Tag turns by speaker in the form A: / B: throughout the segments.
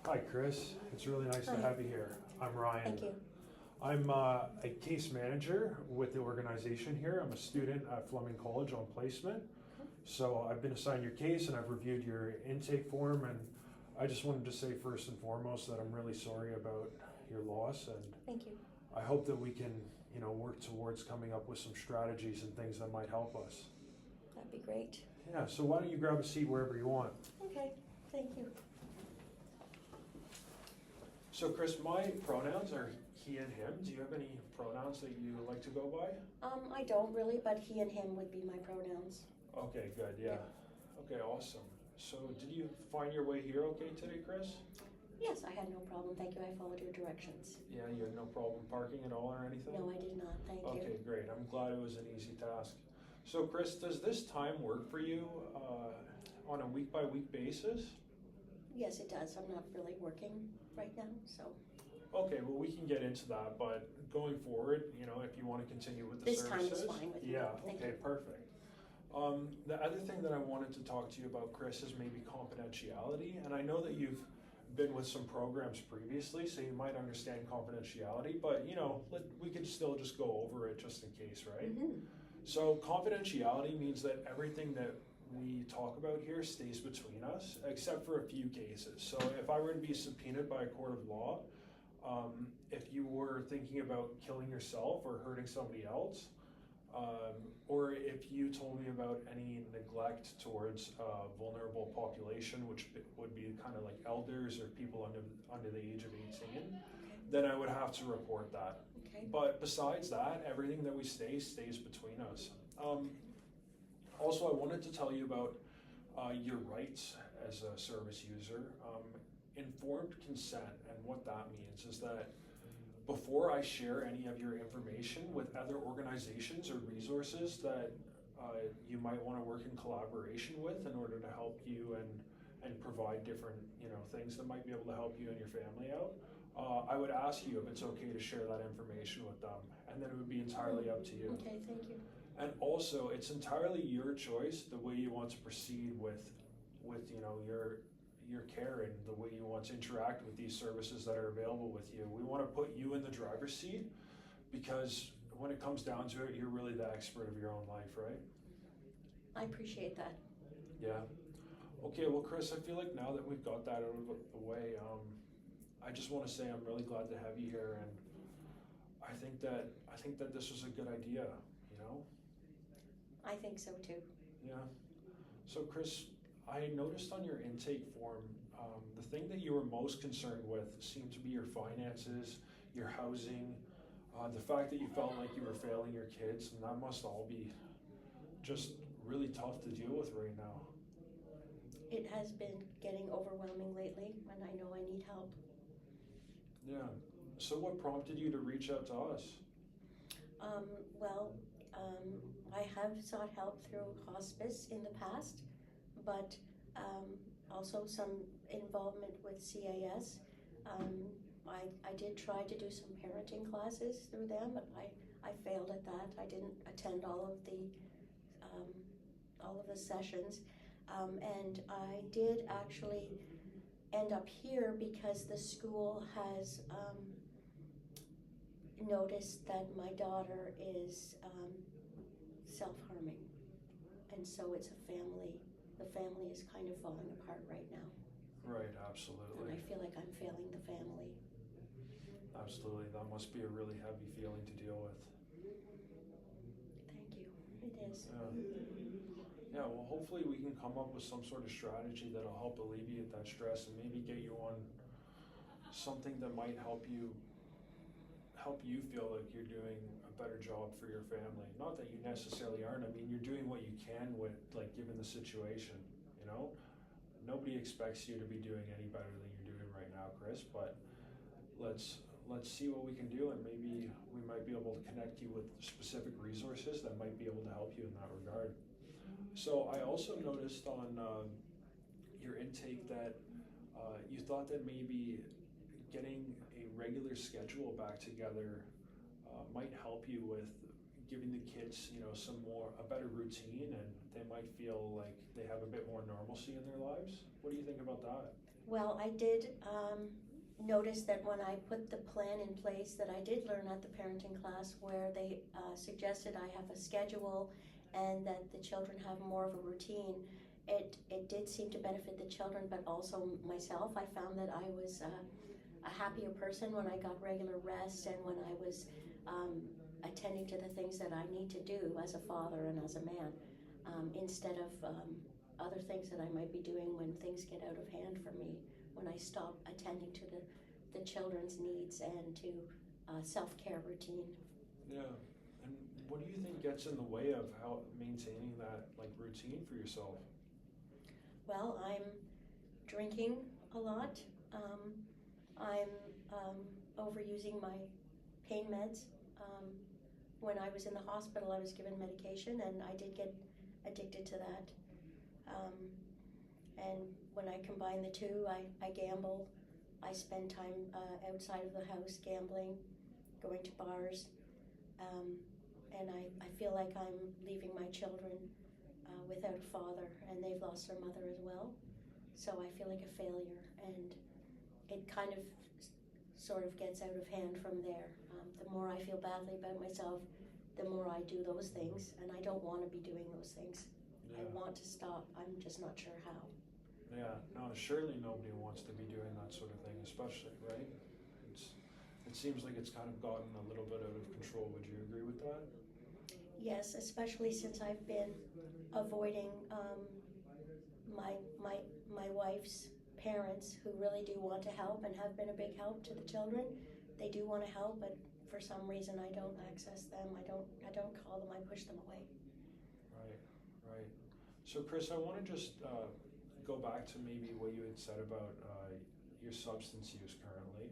A: Hi, Chris. It's really nice to
B: Hi.
A: have you here. I'm Ryan.
B: Thank you.
A: I'm a case manager with the organization here. I'm a student at Fleming College on placement. So I've been assigned your case and I've reviewed your intake form, and I just wanted to say first and foremost that I'm really sorry about your loss, and
B: Thank you.
A: I hope that we can, work towards coming up with some strategies and things that might help us.
B: That'd be great.
A: Yeah, so why don't you grab a seat wherever you want.
B: Okay, thank you.
A: So Chris, my pronouns are he and him. Do you have any pronouns that you like to go by?
B: I don't really, but he and him would be my pronouns.
A: Okay, good, yeah. Okay, awesome. So did you find your way here okay today, Chris?
B: Yes, I had no problem. Thank you. I followed your directions.
A: Yeah, you had no problem parking at all or anything?
B: No, I did not. Thank you.
A: Okay, great. I'm glad it was an easy task. So Chris, does this time work for you on a week-by-week basis?
B: Yes, it does. I'm not really working right now, so.
A: Okay, well, we can get into that, but going forward, if you want to continue with the
B: This
A: services.
B: time is fine with me.
A: Yeah,
B: Thank
A: okay,
B: you.
A: perfect. The other thing that I wanted to talk to you about, Chris, is maybe confidentiality. And I know that you've been with some programs previously, so you might understand confidentiality, but we could still just go over it just in case, right?
B: Mm-hmm.
A: So confidentiality means that everything that we talk about here stays between us, except for a few cases. So if I were to be subpoenaed by a court of law, if you were thinking about killing yourself or hurting somebody else, or if you told me about any neglect towards a vulnerable population, which would be kind of like elders or people under the age of 18, then I would have to report that.
B: Okay.
A: But besides that, everything that we say stays between us. Also, I wanted to tell you about your rights as a service user. Informed consent, and what that means is that before I share any of your information with other organizations or resources that you might want to work in collaboration with in order to help you and provide different things that might be able to help you and your family out, I would ask you if it's okay to share that information with them, and then it would be entirely up to you.
B: Okay, thank you.
A: And also, it's entirely your choice the way you want to proceed with your care and the way you want to interact with these services that are available with you. We want to put you in the driver's seat because when it comes down to it, you're really the expert of your own life, right?
B: I appreciate that.
A: Yeah. Okay, well, Chris, I feel like now that we've got that out of the way, I just want to say I'm really glad to have you here, and I think that this was a good idea,
B: I think so too.
A: Yeah. So, Chris, I noticed on your intake form, the thing that you were most concerned with seemed to be your finances, your housing, the fact that you felt like you were failing your kids, and that must all be just really tough to deal with right now.
B: It has been getting overwhelming lately, and I know I need help.
A: Yeah. So what prompted you to reach out to us?
B: Well, I have sought help through hospice in the past, but also some involvement with CAS. I did try to do some parenting classes through them, but I failed at that. I didn't attend all of the sessions, and I did actually end up here because the school has noticed that my daughter is self-harming, and so it's a family. The family is kind of falling apart right now.
A: Right,
B: And
A: absolutely.
B: I feel like I'm failing the family.
A: Absolutely. That must be a really heavy feeling to deal with.
B: Thank you. It is.
A: Yeah, well, hopefully we can come up with some sort of strategy that'll help alleviate that stress and maybe get you on something that might help you feel like you're doing a better job for your family. Not that you necessarily aren't. I mean, you're doing what you can with, like, given the situation, Nobody expects you to be doing any better than you're doing right now, Chris, but let's see what we can do, and maybe we might be able to connect you with specific resources that might be able to help you in that regard. So I also noticed on your intake that you thought that maybe getting a regular schedule back together might help you with giving the kids, a better routine, and they might feel like they have a bit more normalcy in their lives. What do you think about that?
B: Well, I did notice that when I put the plan in place that I did learn at the parenting class, where they suggested I have a schedule and that the children have more of a routine, it did seem to benefit the children, but also myself. I found that I was a happier person when I got regular rest and when I was attending to the things that I need to do as a father and as a man, instead of other things that I might be doing when things get out of hand for me, when I stop attending to the children's needs and to self-care routine.
A: Yeah. And what do you think gets in the way of how maintaining that like routine for yourself?
B: Well, I'm drinking a lot. I'm overusing my pain meds. When I was in the hospital, I was given medication, and I did get addicted to that. Um, and when I combine the two, I gamble. I spend time outside of the house gambling, going to bars, and I feel like I'm leaving my children without a father, and they've lost their mother as well. So I feel like a failure, and it kind of sort of gets out of hand from there. The more I feel badly about myself, the more I do those things, and I don't want to be doing those things.
A: Yeah.
B: I want to stop, I'm just not sure how.
A: Yeah, no, surely nobody wants to be doing that sort of thing, especially, right? It's, it seems like it's kind of gotten a little bit out of control. Would you agree with that?
B: Yes, especially since I've been avoiding my wife's parents, who really do want to help and have been a big help to the children. They do want to help, but for some reason I don't access them. I don't call them. I push them away.
A: Right, right. So, Chris, I want to just go back to maybe what you had said about your substance use currently.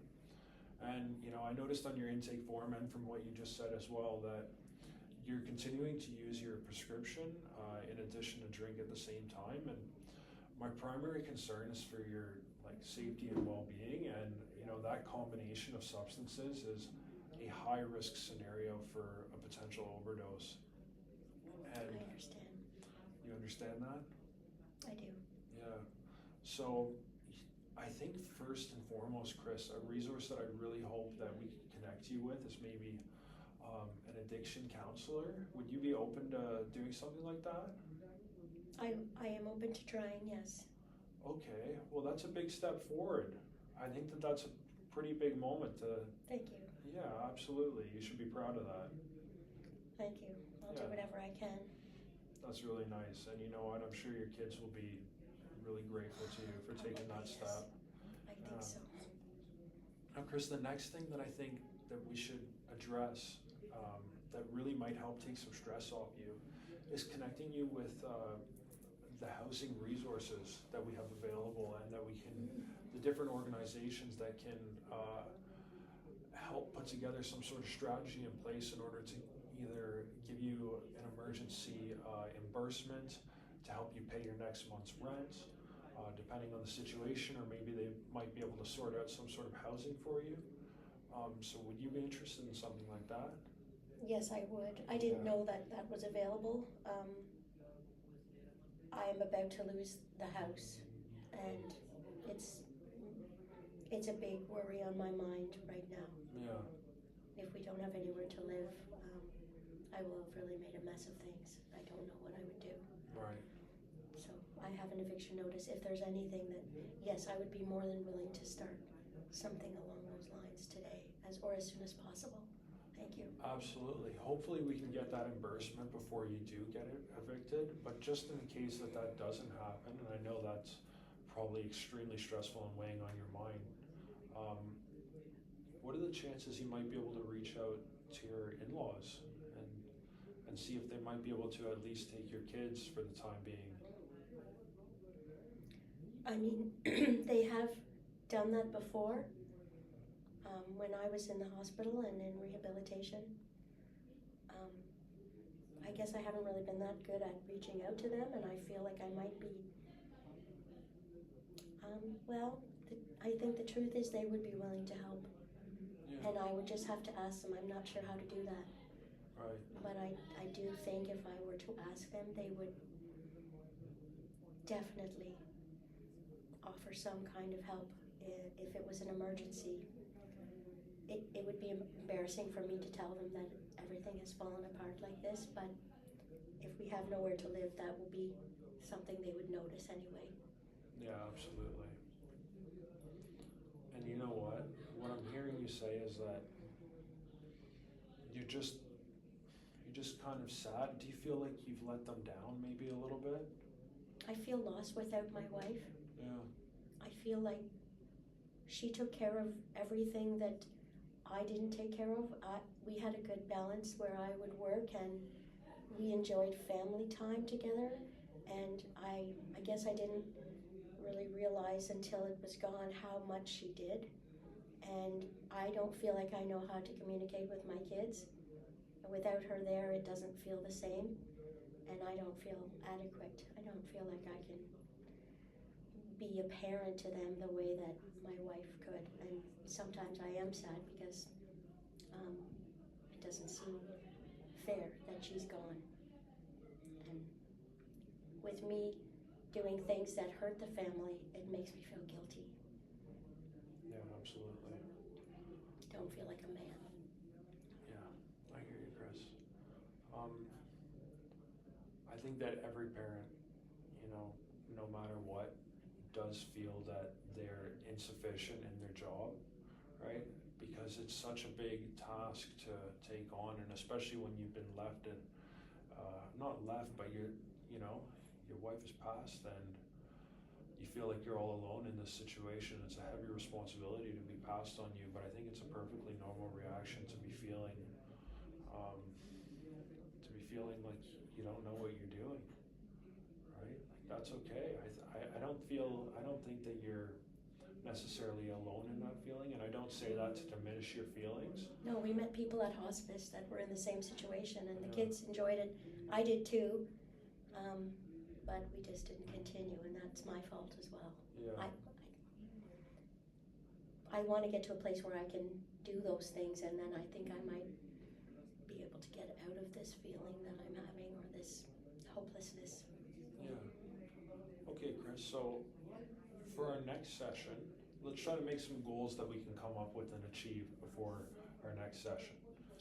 A: And, you know, I noticed on your intake form and from what you just said as well that you're continuing to use your prescription in addition to drink at the same time. And my primary concern is for your like safety and well-being, and you know that combination of substances is a high-risk scenario for a potential overdose. And
B: I understand.
A: you understand that?
B: I do.
A: Yeah. So I think first and foremost, Chris, a resource that I really hope that we can connect you with is maybe an addiction counselor. Would you be open to doing something like that?
B: I am open to trying, yes.
A: Okay, well, that's a big step forward. I think that that's a pretty big moment to.
B: Thank you.
A: Yeah, absolutely. You should be proud of that.
B: Thank you. I'll do
A: Yeah.
B: whatever I can.
A: That's really nice. And you know what? I'm sure your kids will be really grateful to you for taking that
B: Yes.
A: step.
B: I think so.
A: Now, Chris, the next thing that I think that we should address that really might help take some stress off you is connecting you with the housing resources that we have available, and that we can, the different organizations that can help put together some sort of strategy in place in order to either give you an emergency reimbursement to help you pay your next month's rent, depending on the situation, or maybe they might be able to sort out some sort of housing for you. So would you be interested in something like that?
B: Yes, I would. I didn't
A: Yeah.
B: know that that was available. I am about to lose the house, and it's it's a big worry on my mind right now.
A: Yeah.
B: If we don't have anywhere to live, I will have really made a mess of things. I don't know what I would do.
A: Right.
B: So I have an eviction notice. If there's anything that, yes, I would be more than willing to start something along those lines today, or as soon as possible. Thank you.
A: Absolutely. Hopefully we can get that reimbursement before you do get evicted, but just in the case that that doesn't happen, and I know that's probably extremely stressful and weighing on your mind, what are the chances you might be able to reach out to your in-laws and see if they might be able to at least take your kids for the time being?
B: I mean, they have done that before. When I was in the hospital and in rehabilitation, I guess I haven't really been that good at reaching out to them, and I feel like I might be. I think the truth is they would be willing to help,
A: Yeah.
B: and I would just have to ask them. I'm not sure how to do that,
A: Right.
B: but I do think if I were to ask them, they would definitely offer some kind of help if it was an emergency. It would be embarrassing for me to tell them that everything has fallen apart like this, but if we have nowhere to live, that will be something they would notice anyway.
A: Yeah, absolutely. And you know what? What I'm hearing you say is that you're just kind of sad. Do you feel like you've let them down maybe a little bit?
B: I feel lost without my wife.
A: Yeah.
B: I feel like she took care of everything that I didn't take care of. We had a good balance where I would work and we enjoyed family time together. And I guess I didn't really realize until it was gone how much she did. And I don't feel like I know how to communicate with my kids. Without her there, it doesn't feel the same. And I don't feel adequate. I don't feel like I can be a parent to them the way that my wife could. And sometimes I am sad because it doesn't seem fair that she's gone. And with me doing things that hurt the family, it makes me feel guilty.
A: Yeah, absolutely.
B: Don't feel like a man.
A: Yeah, I hear you, Chris. I think that every parent, you know, no matter what, does feel that they're insufficient in their job, right? Because it's such a big task to take on, and especially when you've been left in, not left, but you know, your wife has passed, and you feel like you're all alone in this situation. It's a heavy responsibility to be passed on you, but I think it's a perfectly normal reaction to be feeling, like you don't know what you're doing, right? Like that's okay. I don't think that you're necessarily alone in that feeling, and I don't say that to diminish your feelings.
B: No, we met people at hospice that were in the same situation, and the
A: Yeah.
B: kids enjoyed it. I did too, but we just didn't continue, and that's my fault as well.
A: Yeah.
B: I want to get to a place where I can do those things, and then I think I might be able to get out of this feeling that I'm having, or this hopelessness.
A: Yeah. Okay, Chris, so for our next session, let's try to make some goals that we can come up with and achieve before our next session.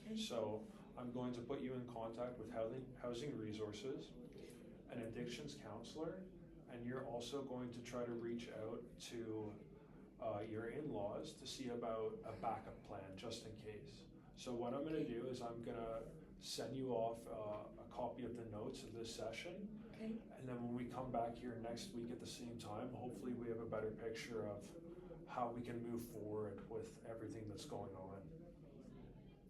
B: Okay.
A: So I'm going to put you in contact with housing resources, an addictions counselor, and you're also going to try to reach out to your in-laws to see about a backup plan just in case. So what I'm going to do is I'm going to send you off a copy of the notes of this session.
B: Okay.
A: And then when we come back here next week at the same time, hopefully we have a better picture of how we can move forward with everything that's going on.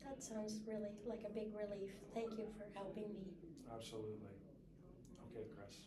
B: That sounds really like a big relief. Thank you for helping me.
A: Absolutely. Okay, Chris.